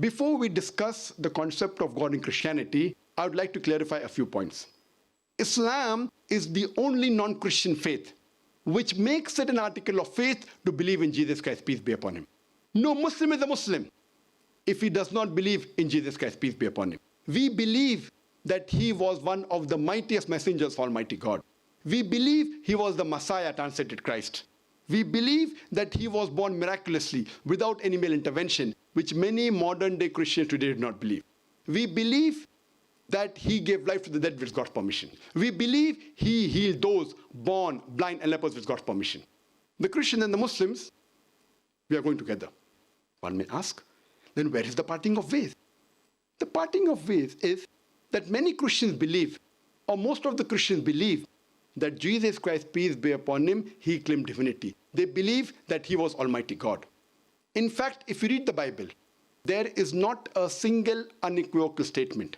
Before we discuss the concept of God in Christianity, I would like to clarify a few points. Islam is the only non-Christian faith which makes it an article of faith to believe in Jesus Christ, peace be upon him. No Muslim is a Muslim if he does not believe in Jesus Christ, peace be upon him. We believe that he was one of the mightiest messengers of Almighty God. We believe he was the Messiah, translated Christ. We believe that he was born miraculously without any male intervention, which many modern day Christians today do not believe. We believe that he gave life to the dead with God's permission. We believe he healed those born blind and lepers with God's permission. The Christians and the Muslims, we are going together. One may ask, then where is the parting of ways? The parting of ways is that many Christians believe, or most of the Christians believe, that Jesus Christ, peace be upon him, he claimed divinity. They believe that he was Almighty God. In fact, if you read the Bible, there is not a single unequivocal statement.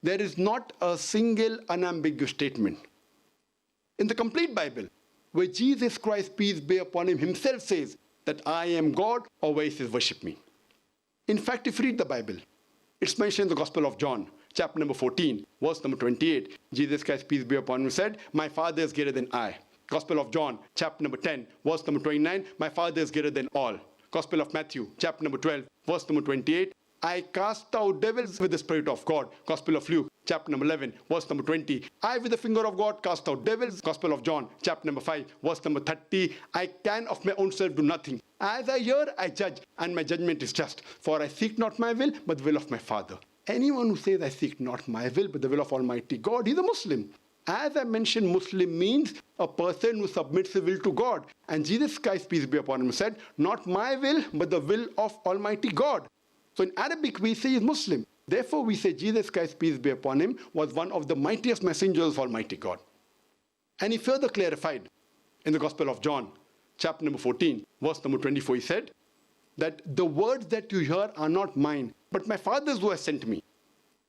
There is not a single unambiguous statement in the complete Bible where Jesus Christ, peace be upon him, himself says that I am God, or where he says worship me. In fact, if you read the Bible, it's mentioned in the Gospel of John, chapter number 14, verse number 28. Jesus Christ, peace be upon him, said, my Father is greater than I. Gospel of John, chapter number 10, verse number 29, my Father is greater than all. Gospel of Matthew, chapter number 12, verse number 28, I cast out devils with the Spirit of God. Gospel of Luke, chapter number 11, verse number 20. I with the finger of God cast out devils. Gospel of John, chapter number 5, verse number 30. I can of my own self do nothing. As I hear, I judge, and my judgment is just. For I seek not my will, but the will of my Father. Anyone who says, I seek not my will, but the will of Almighty God, he's a Muslim. As I mentioned, Muslim means a person who submits his will to God. And Jesus Christ, peace be upon him, said, not my will, but the will of Almighty God. So in Arabic, we say he's Muslim. Therefore, we say Jesus Christ, peace be upon him, was one of the mightiest messengers of Almighty God. And he further clarified in the Gospel of John, chapter number 14, verse number 24, he said that the words that you hear are not mine, but my Father's who has sent me.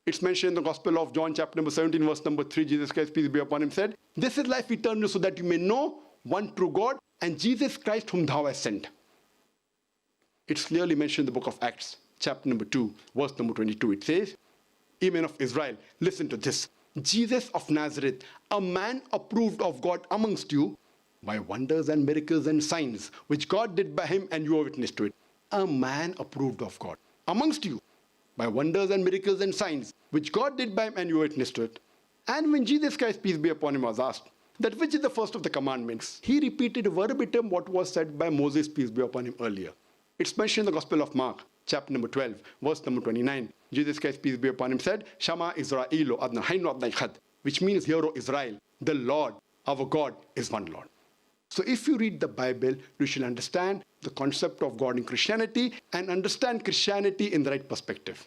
It's mentioned in the Gospel of John, chapter number 17, verse number 3, Jesus Christ, peace be upon him, said, this is life eternal, so that you may know one true God and Jesus Christ whom thou hast sent. It's clearly mentioned in the book of Acts, chapter number 2, verse number 22. It says, Ye men of Israel, listen to this. Jesus of Nazareth, a man approved of God amongst you by wonders and miracles and signs, which God did by him, and you are witness to it. A man approved of God amongst you by wonders and miracles and signs, which God did by him, and you are witness to it. And when Jesus Christ, peace be upon him, was asked, that which is the first of the commandments, he repeated verbatim what was said by Moses, peace be upon him, earlier. It's mentioned in the Gospel of Mark, chapter number 12, verse number 29. Jesus Christ, peace be upon him, said, Shama Israelu Adna Hainu Adna Ikhad, which means, hear, O Israel, the Lord, our God, is one Lord. So if you read the Bible, you should understand the concept of God in Christianity and understand Christianity in the right perspective.